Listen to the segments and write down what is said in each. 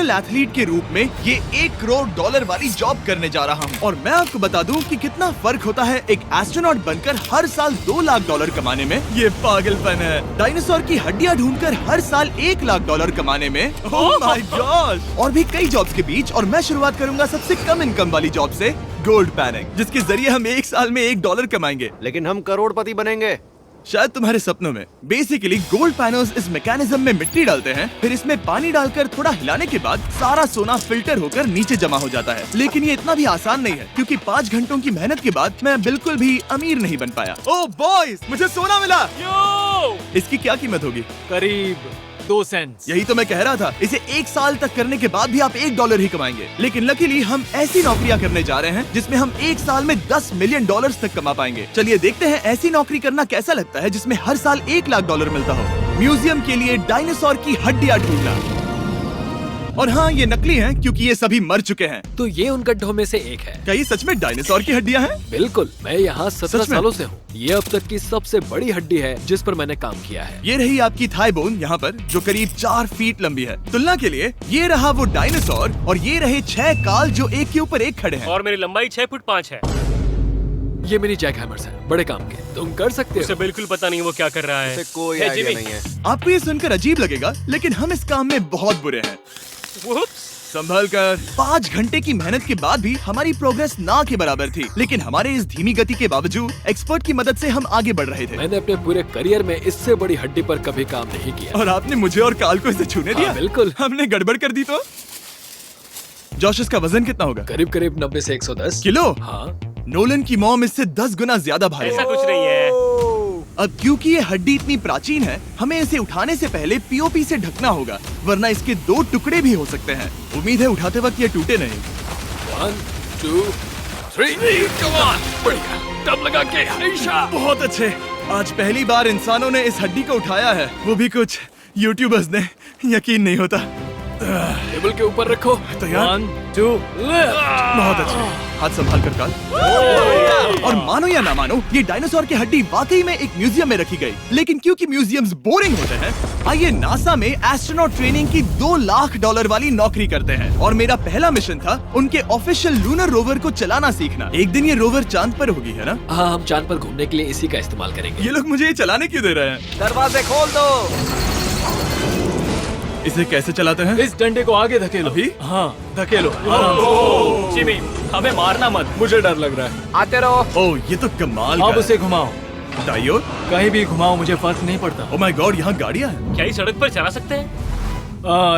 Athlete के रूप में ये $1 करोड़ वाली जॉब करने जा रहा हूँ। और मैं आपको बता दूं कि कितना फर्क होता है एक एस्ट्रोनॉट बनकर हर साल $2 लाख कमाने में। ये पागलपन है। डायनासोर की हड्डियाँ ढूंढकर हर साल $1 लाख कमाने में। Oh my God. और भी कई जॉब्स के बीच, और मैं शुरुआत करूंगा सबसे कम इनकम वाली जॉब से, गोल्ड पैनिंग, जिसके जरिए हम एक साल में $1 कमाएंगे। लेकिन हम करोड़पति बनेंगे शायद तुम्हारे सपनों में। बेसिकली गोल्ड पैनर्स इस मैकेनिज्म में मिट्टी डालते हैं, फिर इसमें पानी डालकर थोड़ा हिलाने के बाद सारा सोना फिल्टर होकर नीचे जमा हो जाता है। लेकिन ये इतना भी आसान नहीं है, क्योंकि 5 घंटों की मेहनत के बाद मैं बिल्कुल भी अमीर नहीं बन पाया। ओह बॉयज, मुझे सोना मिला। इसकी क्या कीमत होगी? करीब 2 सेंट्स। यही तो मैं कह रहा था। इसे 1 साल तक करने के बाद भी आप $1 ही कमाएंगे। लेकिन लकीली हम ऐसी नौकरियां करने जा रहे हैं जिसमें हम 1 साल में $10 मिलियन तक कमा पाएंगे। चलिए देखते हैं ऐसी नौकरी करना कैसा लगता है जिसमें हर साल $1 लाख मिलता हो। म्यूजियम के लिए डायनासोर की हड्डियां ढूंढना। और हाँ, ये नकली हैं क्योंकि ये सभी मर चुके हैं। तो ये उन गड्ढों में से एक है। क्या ये सच में डायनासोर की हड्डियां हैं? बिल्कुल, मैं यहाँ 17 सच में? सालों से हूँ। ये अब तक की सबसे बड़ी हड्डी है जिस पर मैंने काम किया है। ये रही आपकी थाई बोन यहाँ पर, जो करीब 4 फीट लंबी है। तुलना के लिए ये रहा वो डायनासोर, और ये रहे 6 काल जो एक के ऊपर एक खड़े हैं। और मेरी लंबाई 6 फुट 5 है। ये मेरी जैक हैमर्स है, बड़े काम के। तुम कर सकते उसे हो। बिल्कुल पता नहीं वो क्या कर रहा है। इसे कोई है, आइडिया जिमी। नहीं है। आपको ये सुनकर अजीब लगेगा, लेकिन हम इस काम में बहुत बुरे हैं। Whoops! संभल कर। 5 घंटे की मेहनत के बाद भी हमारी प्रोग्रेस ना के बराबर थी। लेकिन हमारे इस धीमी गति के बावजूद एक्सपर्ट की मदद से हम आगे बढ़ रहे थे। मैंने अपने पूरे करियर में इससे बड़ी हड्डी पर कभी काम नहीं किया। और आपने मुझे और काल को इसे छूने दिया? हाँ, बिल्कुल। हमने गड़बड़ कर दी तो? जोश, इसका वजन कितना होगा? करीब करीब 90 से 110 किलो? हाँ। नोलन की मॉम इससे 10 गुना ज्यादा भारी ऐसा है। कुछ नहीं है। अब क्योंकि ये हड्डी इतनी प्राचीन है, हमें इसे उठाने से पहले पीओपी से ढकना होगा, वरना इसके 2 टुकड़े भी हो सकते हैं। उम्मीद है उठाते वक्त ये टूटे नहीं। 1 2 3 कम ऑन। बढ़िया, दम लगा के। ऐशा। बहुत अच्छे। आज पहली बार इंसानों ने इस हड्डी को उठाया है, वो भी कुछ यूट्यूबर्स ने। यकीन नहीं होता। टेबल के ऊपर रखो। तैयार? 1 2 लिफ्ट। बहुत अच्छे। हाथ संभाल कर काल। और मानो या ना मानो, ये डायनासोर की हड्डी वाकई में एक म्यूजियम में रखी गई। लेकिन क्योंकि म्यूजियम्स बोरिंग होते हैं, आइए नासा में एस्ट्रोनॉट ट्रेनिंग की $2 लाख वाली नौकरी करते हैं। और मेरा पहला मिशन था उनके ऑफिशियल लूनर रोवर को चलाना सीखना। एक दिन ये रोवर चांद पर होगी, है ना? हाँ, हम चांद पर घूमने के लिए इसी का इस्तेमाल करेंगे। ये लोग मुझे ये चलाने क्यों दे रहे हैं? दरवाजे खोल दो। इसे कैसे चलाते हैं? इस डंडे को आगे धकेलो। अभी? हाँ, धकेलो आराम से। जिमी, हमें मारना मत। मुझे डर लग रहा है। आते रहो। ओह, ये तो कमाल अब का उसे है। घुमाओ। दाईं ओर? कहीं भी घुमाओ, मुझे फर्क नहीं पड़ता। ओह माय गॉड, यहाँ गाड़ियाँ हैं। क्या ये सड़क पर चला सकते हैं?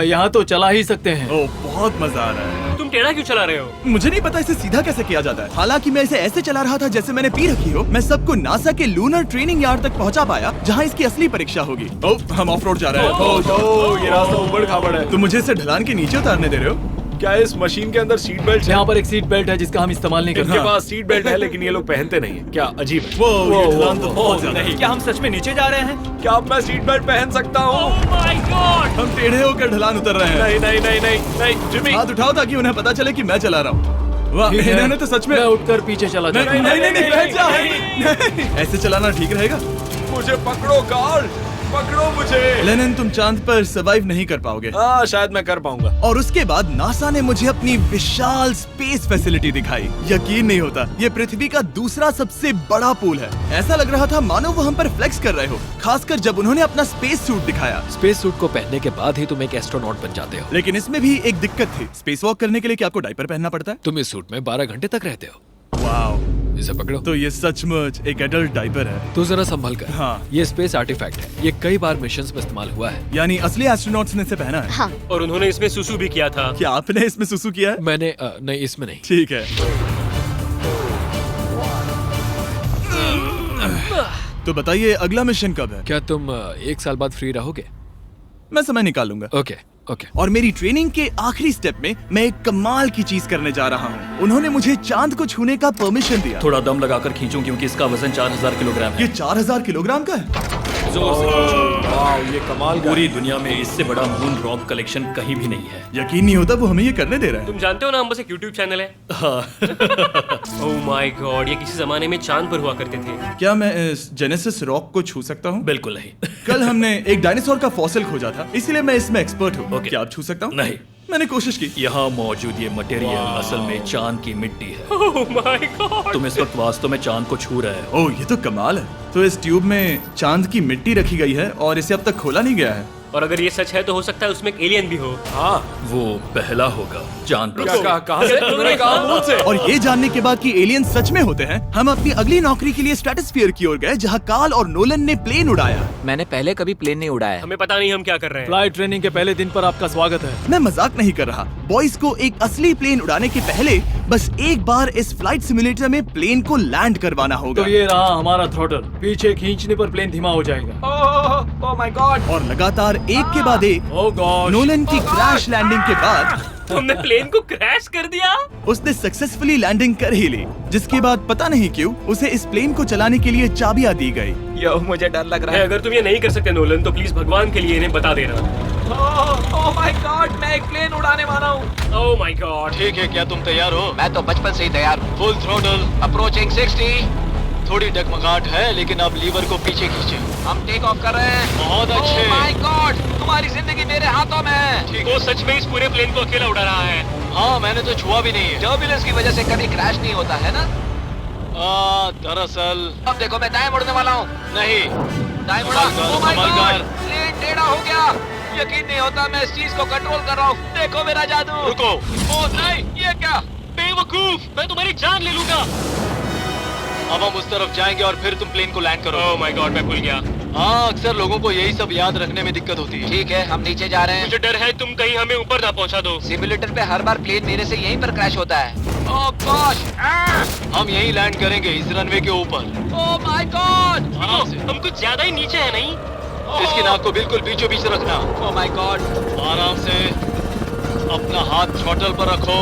यहाँ तो चला ही सकते हैं। ओह, बहुत मजा आ रहा है। तुम टेढ़ा क्यों चला रहे हो? मुझे नहीं पता इसे सीधा कैसे किया जाता है। हालांकि मैं इसे ऐसे चला रहा था जैसे मैंने पी रखी हो। मैं सबको नासा के लूनर ट्रेनिंग यार्ड तक पहुंचा पाया, जहां इसकी असली परीक्षा होगी। ओह, हम ऑफ रोड जा रहे हैं। ये रास्ता ऊबड़ खाबड़ है। तुम मुझे इसे ढलान के नीचे उतारने दे रहे हो? क्या इस मशीन के अंदर सीट बेल्ट है? यहाँ पर एक सीट बेल्ट है जिसका हम इस्तेमाल नहीं करते। इनके पास सीट बेल्ट है लेकिन ये लोग पहनते नहीं है। क्या अजीब है। वो ये ढलान तो बहुत ज्यादा है। क्या हम सच में नीचे जा रहे हैं? क्या अब मैं सीट बेल्ट पहन सकता हूँ? Oh my God! हम टेढ़े होकर ढलान उतर रहे हैं। नहीं नहीं नहीं नहीं नहीं जिमी। हाथ उठाओ ताकि उन्हें पता चले कि मैं चला रहा हूँ। वाह, ठीक है। इन्होंने तो सच में। मैं उठकर पीछे चला नहीं जाता हूँ। नहीं नहीं, बैठ जा। नहीं, ऐसे चलाना ठीक रहेगा? मुझे पकड़ो कार्ल, पकड़ो मुझे। लेनिन, तुम चांद पर सर्वाइव नहीं कर पाओगे। हाँ, शायद मैं कर पाऊंगा। और उसके बाद नासा ने मुझे अपनी विशाल स्पेस फैसिलिटी दिखाई। यकीन नहीं होता, ये पृथ्वी का दूसरा सबसे बड़ा पूल है। ऐसा लग रहा था मानो वो हम पर फ्लेक्स कर रहे हो, खासकर जब उन्होंने अपना स्पेस सूट दिखाया। स्पेस सूट को पहनने के बाद ही तुम एक एस्ट्रोनॉट बन जाते हो। लेकिन इसमें भी एक दिक्कत थी। स्पेस वॉक करने के लिए क्या आपको डायपर पहनना पड़ता है? तुम इस सूट में 12 घंटे तक रहते हो। वाओ, इसे पकड़ो। तो ये सचमुच एक एडल्ट डायपर है। तो जरा संभल कर। हाँ। ये स्पेस आर्टिफैक्ट है। ये कई बार मिशंस में इस्तेमाल हुआ है। यानी असली एस्ट्रोनॉट्स ने इसे पहना है? हाँ। और उन्होंने इसमें सुसु भी किया था। क्या आपने इसमें सुसु किया है? मैंने नहीं, इसमें नहीं। ठीक है। तो बताइए अगला मिशन कब है? क्या तुम 1 साल बाद फ्री रहोगे? मैं समय निकाल लूंगा। Okay okay. और मेरी ट्रेनिंग के आखिरी स्टेप में मैं एक कमाल की चीज करने जा रहा हूँ। उन्होंने मुझे चांद को छूने का परमिशन दिया। थोड़ा दम लगाकर खींचूं क्योंकि इसका वजन 4000 किलोग्राम है। ये 4000 किलोग्राम का है? जोर से खींचो। वाव, ये कमाल का पूरी दुनिया में इससे बड़ा मून रॉक कलेक्शन कहीं भी नहीं है। यकीन नहीं होता वो हमें ये करने दे रहा है। तुम जानते हो ना, हम बस एक YouTube चैनल है। ओह माय गॉड, ये किसी जमाने में चांद पर हुआ करते थे। क्या मैं इस जेनेसिस रॉक को छू सकता हूँ? बिल्कुल नहीं। कल हमने एक डायनासोर का फॉसिल खोजा था, इसीलिए मैं इसमें एक्सपर्ट हूँ। ओके। क्या आप छू सकता हूँ? नहीं। मैंने कोशिश की। यहाँ मौजूद ये मटेरियल असल में चांद की मिट्टी है। Oh my God. तुम इस वक्त वास्तव में चांद को छू रहे हो। ओह, ये तो कमाल है। तो इस ट्यूब में चांद की मिट्टी रखी गई है और इसे अब तक खोला नहीं गया है। और अगर ये सच है तो हो सकता है उसमें एक एलियन भी हो। हाँ, वो पहला होगा चांद पर। क्या कहाँ से? तुमने कहा मुंह से। और ये जानने के बाद कि एलियन सच में होते हैं, हम अपनी अगली नौकरी के लिए स्ट्रेटोस्फीयर की ओर गए, जहाँ कार्ल और नोलन ने प्लेन उड़ाया। मैंने पहले कभी प्लेन नहीं उड़ाया। हमें पता नहीं हम क्या कर रहे हैं। फ्लाइट ट्रेनिंग के पहले दिन पर आपका स्वागत है। मैं मजाक नहीं कर रहा। बॉयज को एक असली प्लेन उड़ाने के पहले बस एक बार इस फ्लाइट सिमुलेटर में प्लेन को लैंड करवाना होगा। तो ये रहा हमारा थ्रॉटल। पीछे खींचने पर प्लेन धीमा हो जाएगा। Oh my God. और लगातार एक के बाद एक ओह गॉड। नोलन की क्रैश लैंडिंग के बाद तुमने प्लेन को क्रैश कर दिया। उसने सक्सेसफुली लैंडिंग कर ही ली, जिसके बाद पता नहीं क्यों उसे इस प्लेन को चलाने के लिए चाबियां दी गई। यो, मुझे डर लग रहा है। अगर तुम ये नहीं कर सकते नोलन तो प्लीज भगवान के लिए इन्हें बता देना। ओह माय गॉड, मैं एक प्लेन उड़ाने वाला हूँ। Oh my God. ठीक है, क्या तुम तैयार हो? मैं तो बचपन से ही तैयार हूँ। Full throttle. अप्रोचिंग 60। थोड़ी डगमगाहट है, लेकिन अब लीवर को पीछे खींचे। हम टेक ऑफ कर रहे हैं। बहुत अच्छे। ओह माय गॉड, तुम्हारी जिंदगी मेरे हाथों में है। वो सच में इस पूरे प्लेन को अकेला उड़ा रहा है। हाँ, मैंने तो छुआ भी नहीं है। टर्बुलेंस की वजह से कभी क्रैश नहीं होता है ना। दरअसल अब देखो, मैं दाएं मुड़ने वाला हूँ। नहीं। दाएं मुड़ा। संभल कर, ओह माय संभल गॉड, कर। प्लेन टेढ़ा हो गया। यकीन नहीं होता मैं इस चीज को कंट्रोल कर रहा हूँ। देखो मेरा जादू। रुको। ओह नहीं, ये क्या? बेवकूफ, मैं तुम्हारी जान ले लूंगा। अब हम उस तरफ जाएंगे और फिर तुम प्लेन को लैंड करो। ओह माय गॉड, मैं भूल गया। हाँ, अक्सर लोगों को यही सब याद रखने में दिक्कत होती है। ठीक है, हम नीचे जा रहे हैं। मुझे डर है तुम कहीं हमें ऊपर ना पहुंचा दो। सिमुलेटर पे हर बार प्लेन मेरे से यहीं पर क्रैश होता है। ओह गॉश, हम यहीं लैंड करेंगे, इस रनवे के ऊपर। Oh my God. आराम से। हम कुछ ज्यादा ही नीचे है नहीं? इसकी नाक को बिल्कुल बीचों बीच रखना। Oh my God. आराम से। अपना हाथ थ्रॉटल पर रखो।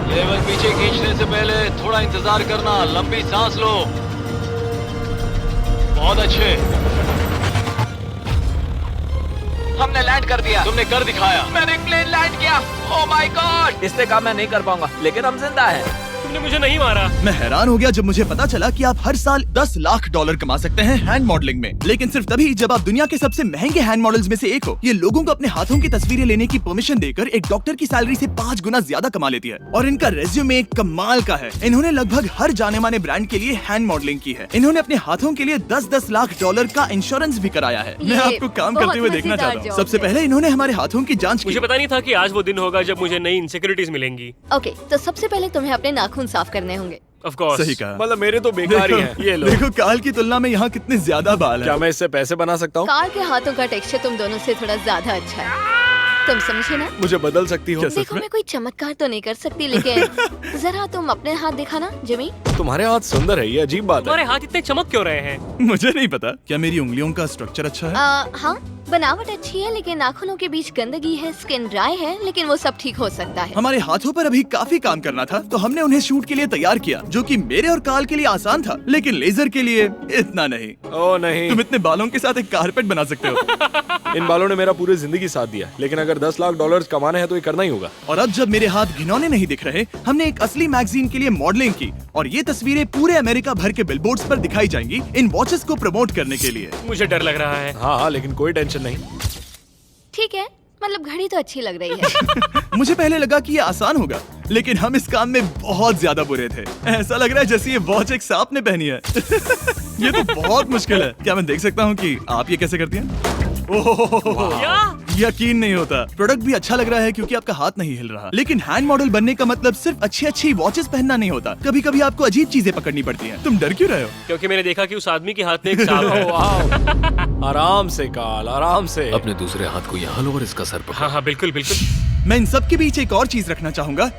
लेवर पीछे खींचने से पहले थोड़ा इंतजार करना। लंबी सांस लो। बहुत अच्छे। हमने लैंड कर दिया। तुमने कर दिखाया। मैंने प्लेन लैंड किया। Oh my God. इससे काम मैं नहीं कर पाऊंगा, लेकिन हम जिंदा हैं। तुमने मुझे नहीं मारा। मैं हैरान हो गया जब मुझे पता चला कि आप हर साल 10 लाख डॉलर कमा सकते हैं हैंड मॉडलिंग में, लेकिन सिर्फ तभी जब आप दुनिया के सबसे महंगे हैंड मॉडल्स में से एक हो। ये लोगों को अपने हाथों की तस्वीरें लेने की परमिशन देकर एक डॉक्टर की सैलरी से 5 गुना ज्यादा कमा लेती है। और इनका रेज्यूमे कमाल का है। इन्होंने लगभग हर जाने माने ब्रांड के लिए हैंड मॉडलिंग की है। इन्होंने अपने हाथों के लिए 10-10 लाख डॉलर का इंश्योरेंस भी कराया है। मैं आपको काम करते हुए देखना चाहता हूँ। सबसे पहले इन्होंने हमारे हाथों की जाँच की। मुझे पता नहीं था कि आज वो दिन होगा जब मुझे नई इनसिक्योरिटीज मिलेंगी। ओके, तो सबसे पहले तुम्हें अपने नाखून साफ करने होंगे। Of course. सही कहा। मतलब मेरे तो बेकार ही हैं। ये लो। देखो काल की तुलना में यहाँ कितने ज्यादा बाल क्या हैं। मैं इससे पैसे बना सकता हूँ? कार के हाथों का टेक्सचर तुम दोनों से थोड़ा ज्यादा अच्छा है। तुम समझे ना? मुझे बदल सकती हो? देखो, मैं कोई चमत्कार तो नहीं कर सकती, लेकिन जरा तुम अपने हाथ दिखाना जिमी। तुम्हारे हाथ सुंदर है, ये अजीब बात है। तुम्हारे हाथ इतने चमक क्यों रहे हैं? मुझे नहीं पता। क्या मेरी उंगलियों का स्ट्रक्चर अच्छा है? हाँ, बनावट अच्छी है, लेकिन नाखूनों के बीच गंदगी है, स्किन ड्राई है, लेकिन वो सब ठीक हो सकता है। हमारे हाथों पर अभी काफी काम करना था, तो हमने उन्हें शूट के लिए तैयार किया, जो कि मेरे और काल के लिए आसान था, लेकिन लेजर के लिए इतना नहीं। ओह नहीं। तुम इतने बालों के साथ एक कारपेट बना सकते हो। इन बालों ने मेरा पूरी जिंदगी साथ दिया, लेकिन अगर 10 लाख डॉलर कमाने हैं तो ये करना ही होगा। और अब जब मेरे हाथ घिनौने नहीं दिख रहे, हमने एक असली मैगजीन के लिए मॉडलिंग की, और ये तस्वीरें पूरे अमेरिका भर के बिलबोर्ड्स पर दिखाई जाएंगी इन वॉचेस को प्रमोट करने के लिए। मुझे डर लग रहा है। हाँ, लेकिन कोई टेंशन नहीं। ठीक है, मतलब घड़ी तो अच्छी लग रही है। मुझे पहले लगा कि ये आसान होगा, लेकिन हम इस काम में बहुत ज्यादा बुरे थे। ऐसा लग रहा है जैसे ये वॉच एक सांप ने पहनी है। ये तो बहुत मुश्किल है। क्या मैं देख सकता हूँ कि आप ये कैसे करती हैं? ओह, यकीन नहीं होता। प्रोडक्ट भी अच्छा लग रहा है क्योंकि आपका हाथ नहीं हिल रहा, लेकिन हैंड मॉडल बनने का मतलब सिर्फ अच्छी वॉचेस पहनना नहीं होता। कभी कभी आपको अजीब चीजें पकड़नी पड़ती हैं। तुम डर क्यों रहे हो? क्योंकि मैंने देखा कि उस आदमी के हाथ में एक सांप है। वाह। आराम से काल, आराम से। अपने दूसरे हाथ को यहाँ लो और इसका सर पकड़ो। हाँ हाँ, बिल्कुल बिल्कुल। मैं इन सब के बीच एक और चीज रखना चाहूंगा।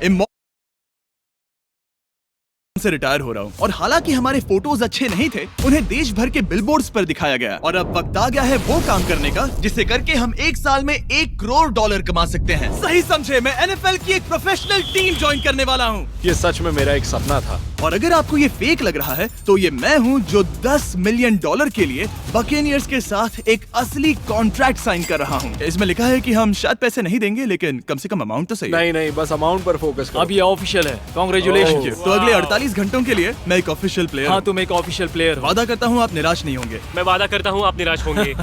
से रिटायर हो रहा हूँ, और हालांकि हमारे फोटोज अच्छे नहीं थे, उन्हें देश भर के बिलबोर्ड्स पर दिखाया गया। और अब वक्त आ गया है वो काम करने का जिसे करके हम एक साल में 1 करोड़ डॉलर कमा सकते हैं। सही समझे, मैं NFL की एक प्रोफेशनल टीम ज्वाइन करने वाला हूँ। ये सच में मेरा एक सपना था। और अगर आपको ये फेक लग रहा है तो ये मैं हूँ जो $10 मिलियन के लिए बकेनियर्स के साथ एक असली कॉन्ट्रैक्ट साइन कर रहा हूँ। इसमें लिखा है कि हम शायद पैसे नहीं देंगे, लेकिन कम से कम अमाउंट तो सही है। नहीं, बस अमाउंट पर फोकस करो। अब ये ऑफिशियल है। कांग्रेचुलेशन। तो अगले 48 घंटों के लिए मैं एक ऑफिशियल प्लेयर हाँ, हूँ। तुम एक ऑफिशियल प्लेयर हो। वादा करता हूँ आप निराश नहीं होंगे। मैं वादा करता हूँ आप निराश होंगे।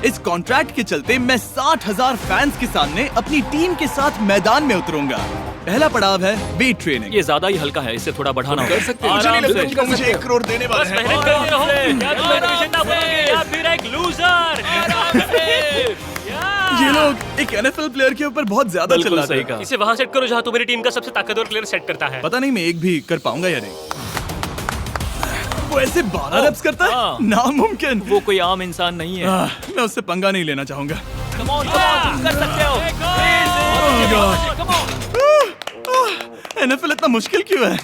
इस कॉन्ट्रैक्ट के चलते मैं 60,000 फैंस के सामने अपनी टीम के साथ मैदान में उतरूंगा। पहला पड़ाव है वेट ट्रेनिंग। ये ज्यादा ही हल्का है, इसे थोड़ा बढ़ाना कर होगा। सकते हैं। मुझे नहीं आराम लगता से। कि मुझे 1 करोड़ देने वाले बस हैं। मेहनत करते रहो। क्या तुम मोटिवेशन ना बोलोगे? आप फिर एक लूजर। ये लोग एक NFL प्लेयर के ऊपर बहुत ज्यादा बिल्कुल चिल्लाते सही हैं। कहा। इसे वहां सेट करो जहां तुम्हारी टीम का सबसे ताकतवर प्लेयर सेट करता है। पता नहीं मैं एक भी कर पाऊंगा या नहीं। वो ऐसे 12 reps करता है, नामुमकिन। वो कोई आम इंसान नहीं है। मैं उससे पंगा नहीं लेना चाहूंगा। कर सकते हो। NFL इतना मुश्किल क्यों है?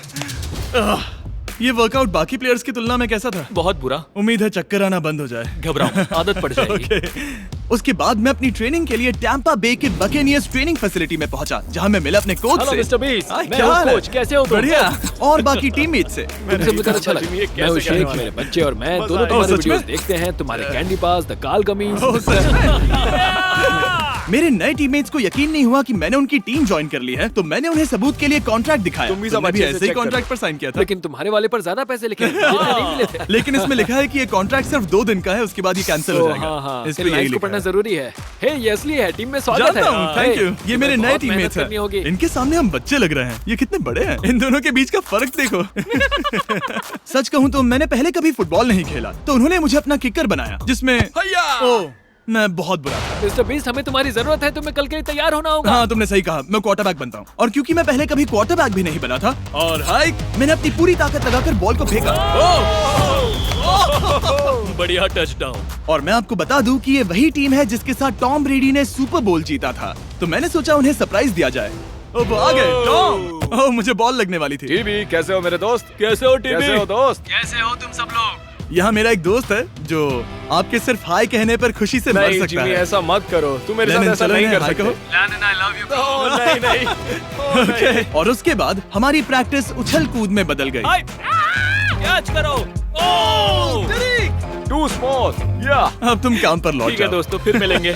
ये वर्कआउट बाकी प्लेयर्स की तुलना में कैसा था? बहुत बुरा। उम्मीद है चक्कर आना बंद हो जाए। घबराओ, आदत पड़ जाएगी। ओके। उसके बाद मैं अपनी ट्रेनिंग के लिए टैंपा बे के बकेनियर्स ट्रेनिंग फैसिलिटी में पहुंचा, जहां मैं मिला अपने कोच हेलो से। मिस्टर बीस, हाय, मैं क्या हूँ हाल है? कोच, कैसे हो तुम? बढ़िया। और बाकी टीममेट से। तुमसे मिलकर अच्छा लगा। मैं हूँ शेख, मेरे बच्चे और मैं दोनों तुम्हारे सच में? वीडियोस देखते हैं, तुम्हारे कैंडी पास, द काल कमीज। ओह, सच में? मेरे नए टीममेट्स को यकीन नहीं हुआ कि मैंने उनकी टीम ज्वाइन कर ली है, तो मैंने उन्हें सबूत के लिए कॉन्ट्रैक्ट दिखाया। तुम भी सब तुमने अच्छे से ऐसे ही check कॉन्ट्रैक्ट पर साइन किया था। लेकिन तुम्हारे वाले पर ज्यादा पैसे लिखे नहीं मिले थे। लेकिन इसमें लिखा है कि ये कॉन्ट्रैक्ट सिर्फ 2 दिन का है, उसके बाद ये कैंसिल हो जाएगा। हाँ, इस पे इन यही लाइन्स को लिखा पढ़ना है। जरूरी है। हे, ये असली है, टीम में स्वागत है। जानता हूँ, थैंक यू। ये मेरे नए टीममेट्स करनी होगी। हैं। इनके सामने हम बच्चे लग रहे हैं। ये कितने बड़े हैं। इन दोनों के बीच का फर्क देखो। सच कहूँ तो मैंने पहले कभी फुटबॉल नहीं खेला, तो उन्होंने मुझे अपना किकर बनाया, जिसमें ओह, मैं बहुत बुरा था। मिस्टर बीस्ट, हमें तुम्हारी जरूरत है, तुम्हें कल के लिए तैयार होना होगा। हाँ, तुमने सही कहा। मैं क्वार्टरबैक बनता हूँ, और क्योंकि मैं पहले कभी क्वार्टरबैक भी नहीं बना था, और हाइक, मैंने अपनी पूरी ताकत लगाकर बॉल को फेंका। बढ़िया टचडाउन। और मैं आपको बता दूं कि ये वही टीम है जिसके साथ टॉम ब्रेडी ने सुपर बोल जीता था, तो मैंने सोचा उन्हें सरप्राइज दिया जाए। ओ, वो आ गए टॉम। ओह, मुझे बॉल लगने वाली थी। टीबी, कैसे हो मेरे दोस्त? कैसे हो टीबी? कैसे हो दोस्त? कैसे हो तुम सब लोग? यहाँ मेरा एक दोस्त है जो आपके सिर्फ हाय कहने पर खुशी से मर नहीं सकता जिमी, है। ऐसा मत करो। तुम मेरे साथ लेनिन, ऐसा चलो नहीं इन्हें कर हाय सकते। कहो। ओह, नहीं। ओके। और उसके बाद हमारी प्रैक्टिस उछल कूद में बदल गई। कैच करो। Too small. या अब तुम काम पर लौट ठीक है जाओ। दोस्तों, फिर मिलेंगे।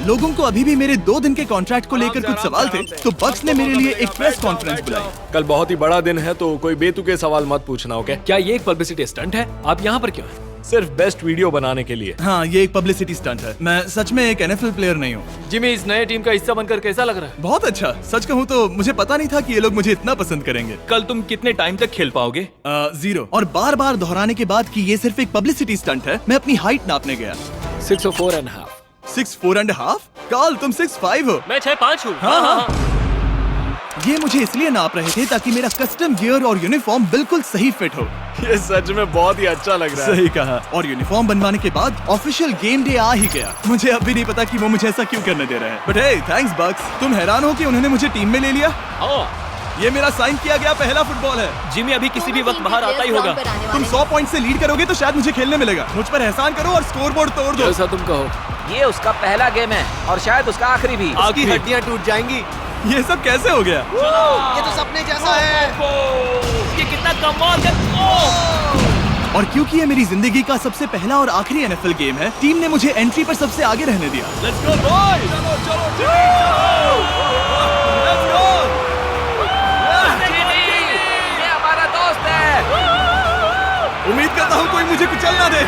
लोगों को अभी भी मेरे 2 दिन के कॉन्ट्रैक्ट को लेकर कुछ सवाल थे, तो बक्स ने मेरे लिए एक प्रेस कॉन्फ्रेंस बुलाई। कल बहुत ही बड़ा दिन है, तो कोई बेतुके सवाल मत पूछना, ओके? क्या ये एक पब्लिसिटी स्टंट है? आप यहाँ पर क्यों हैं? सिर्फ बेस्ट वीडियो बनाने के लिए। हाँ, ये एक पब्लिसिटी स्टंट है। मैं सच में एक NFL प्लेयर नहीं हूँ। जिमी, इस नए टीम का हिस्सा बनकर कैसा लग रहा है? बहुत अच्छा। सच कहूँ तो मुझे पता नहीं था कि ये लोग मुझे इतना पसंद करेंगे। कल तुम कितने टाइम तक खेल पाओगे? 0। और बार बार दोहराने के बाद कि ये सिर्फ एक पब्लिसिटी स्टंट है, मैं अपनी हाइट नापने गया। 6'4.5". 6'4.5"? काल, तुम 6'5" हो। मैं 6'5" हूँ। हाँ। ये मुझे इसलिए नाप रहे थे ताकि मेरा कस्टम गियर और यूनिफॉर्म बिल्कुल सही फिट हो। ये सच में बहुत ही अच्छा लग रहा है। सही कहा। और यूनिफॉर्म बनवाने के बाद ऑफिशियल गेम डे आ ही गया। मुझे अब भी नहीं पता कि वो मुझे ऐसा क्यों करने दे रहे हैं। बट हे, थैंक्स बक्स। तुम हैरान हो कि उन्होंने मुझे टीम में ले लिया? ये मेरा साइन किया गया पहला फुटबॉल है। जिमी अभी किसी भी वक्त बाहर आता ही होगा। तुम 100 पॉइंट से लीड करोगे तो शायद मुझे खेलने मिलेगा। मुझ पर एहसान करो और स्कोर बोर्ड तोड़ दो। जैसा तुम कहो। ये उसका पहला गेम है और शायद उसका आखिरी भी। उसकी हड्डियां टूट जाएंगी। ये सब कैसे हो गया? ये तो सपने जैसा है। ये कितना कमाल है। और क्योंकि ये मेरी जिंदगी का सबसे पहला और आखिरी NFL गेम है, टीम ने मुझे एंट्री पर सबसे आगे रहने दिया। Let's go boys. ये हमारा दोस्त है। उम्मीद करता हूँ कोई मुझे कुचल ना दे।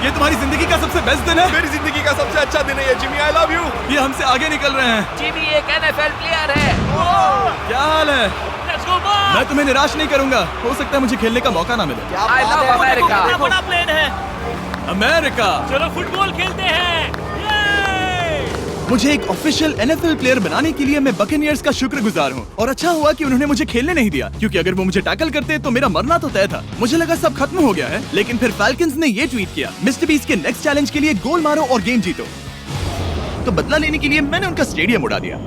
ये तुम्हारी जिंदगी का सबसे बेस्ट दिन है। मेरी जिंदगी का सबसे अच्छा दिन है ये, जिमी। I love you. ये हमसे आगे निकल रहे हैं। जिमी एक NFL प्लेयर है। क्या हाल है? Let's go boys! मैं तुम्हें निराश नहीं करूंगा। हो सकता है मुझे खेलने का मौका ना मिले। I love America. कितना बड़ा प्लेन है। अमेरिका। चलो फुटबॉल खेलते हैं। मुझे एक ऑफिशियल NFL प्लेयर बनाने के लिए मैं बकेनियर्स का शुक्रगुजार हूँ। और अच्छा हुआ कि उन्होंने मुझे खेलने नहीं दिया, क्योंकि अगर वो मुझे टैकल करते तो मेरा मरना तो तय था। मुझे लगा सब खत्म हो गया है, लेकिन फिर फैल्कन्स ने ये ट्वीट किया, मिस्टर बीस्ट के नेक्स्ट चैलेंज के लिए गोल मारो और गेम जीतो। तो बदला लेने के लिए मैंने उनका स्टेडियम उड़ा दिया।